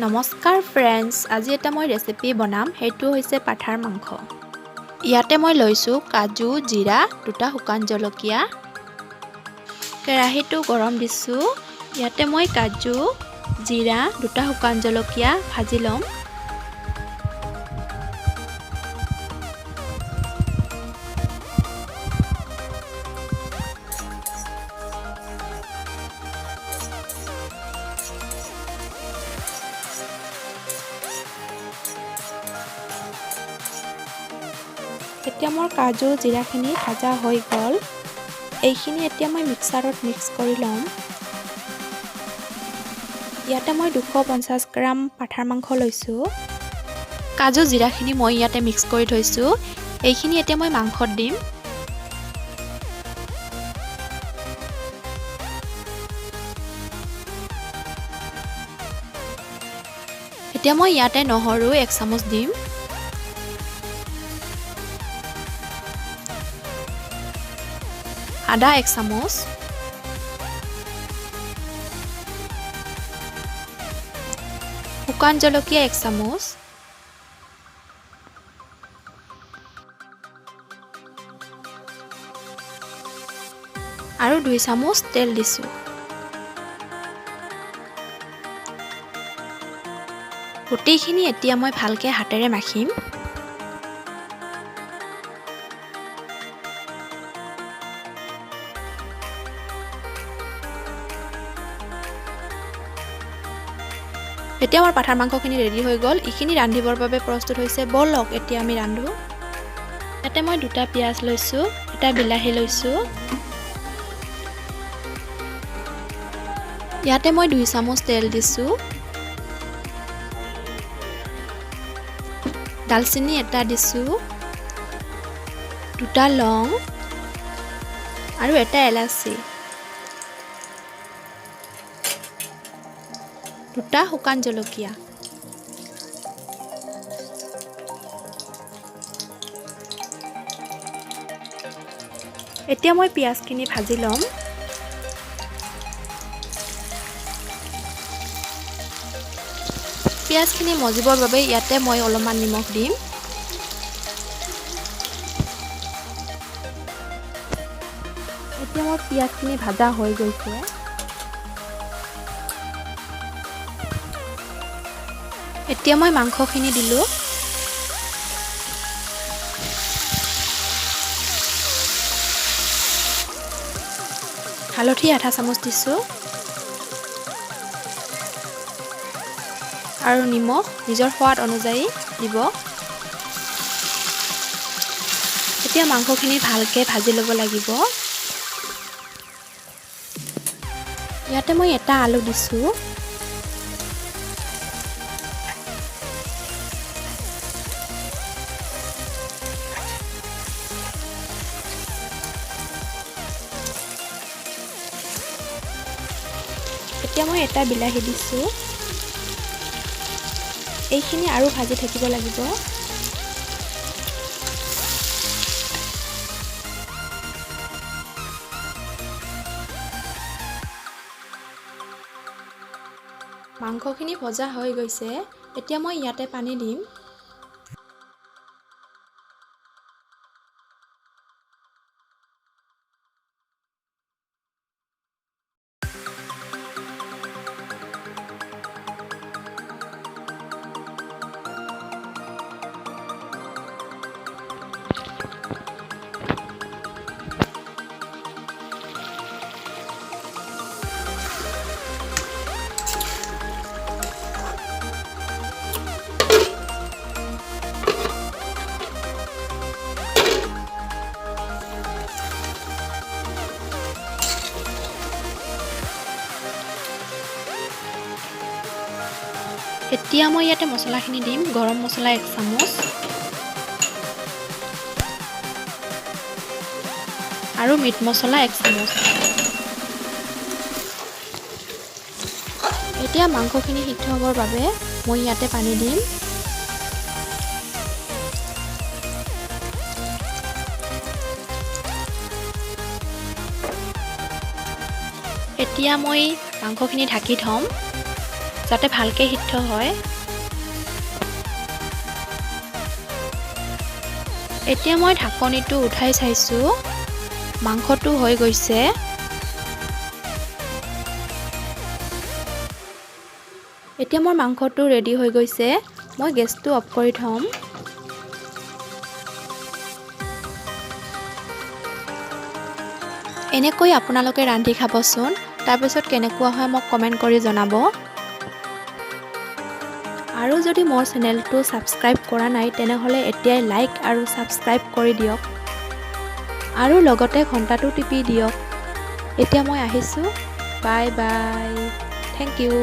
নমস্কাৰ ফ্ৰেণ্ডছ, আজি এটা মই ৰেচিপি বনাম, সেইটো হৈছে পাঠাৰ মাংস। ইয়াতে মই লৈছোঁ কাজু, জিৰা, দুটা শুকান জলকীয়া। কেৰাহীটো গৰম দিছোঁ। ইয়াতে মই কাজু, জিৰা, দুটা শুকান জলকীয়া ভাজি ল'ম। এতিয়া মোৰ কাজু জিৰাখিনি ভাজা হৈ গ'ল। এইখিনি এতিয়া মই মিক্সাৰত মিক্স কৰি ল'ম। ইয়াতে মই 250 গ্ৰাম পাঠাৰ মাংস লৈছোঁ। কাজু জিৰাখিনি মই ইয়াতে মিক্স কৰি থৈছোঁ। এইখিনি এতিয়া মই মাংসত দিম। এতিয়া মই ইয়াতে নহৰু 1 চামুচ দিম। আদা 1 চামুচ, শুকান জলকীয়া 1 চামুচ, আৰু 2 চামুচ তেল দিছোঁ। গোটেইখিনি এতিয়া মই ভালকৈ হাতেৰে মাখিম। এতিয়া আমাৰ পাঠাৰ মাংসখিনি ৰেডি হৈ গ'ল। এইখিনি ৰান্ধিবৰ বাবে প্ৰস্তুত হৈছে। ব'লক এতিয়া আমি ৰান্ধো। ইয়াতে মই 2টা পিঁয়াজ লৈছোঁ, এটা বিলাহী লৈছোঁ। ইয়াতে মই 2 চামুচ তেল দিছোঁ। দালচেনি এটা দিছোঁ, 2টা লং আৰু এটা এলাচি, 2টা শুকান জলকীয়া। এতিয়া মই পিঁয়াজখিনি ভাজি ল'ম। পিঁয়াজখিনি মজিবৰ বাবে ইয়াতে মই অলপমান নিমখ দিম। এতিয়া মোৰ পিঁয়াজখিনি ভাজা হৈ গৈছে। এতিয়া মই মাংসখিনি দিলোঁ। হালধি 1/2 চামুচ দিছোঁ আৰু নিমখ নিজৰ সোৱাদ অনুযায়ী দিব। এতিয়া মাংসখিনি ভালকৈ ভাজি ল'ব লাগিব। ইয়াতে মই এটা আলু দিছোঁ। এতিয়া মই এটা বিলাহী দিছোঁ। এইখিনি আৰু ভাজি থাকিব লাগিব। মাংসখিনি ভজা হৈ গৈছে। এতিয়া মই ইয়াতে পানী দিম। এতিয়া মই ইয়াতে মছলাখিনি দিম। গৰম মছলা 1 চামুচ আৰু মিট মছলা 1 চামুচ। এতিয়া মাংসখিনি সিদ্ধ হ'বৰ বাবে মই ইয়াতে পানী দিম। এতিয়া মই মাংসখিনি ঢাকি থ'ম। যাতে ভালকৈ সিদ্ধ হয়। এতিয়া মই ঢাকনিটো উঠাই চাইছোঁ, মাংসটো হৈ গৈছে। এতিয়া মোৰ মাংসটো ৰেডি হৈ গৈছে, মই গেছটো অফ কৰি থ'ম। এনেকৈ আপোনালোকে ৰান্ধি খাবচোন, তাৰপিছত কেনেকুৱা হয় মোক কমেণ্ট কৰি জনাব। আৰু যদি মোৰ চেনেলটো ছাবস্ক্ৰাইব কৰা নাই তেনেহ'লে এতিয়াই লাইক আৰু ছাবস্ক্ৰাইব কৰি দিয়ক আৰু লগতে ঘণ্টাটো টিপি দিয়ক। এতিয়া মই আহিছোঁ, বাই বাই, থেংক ইউ।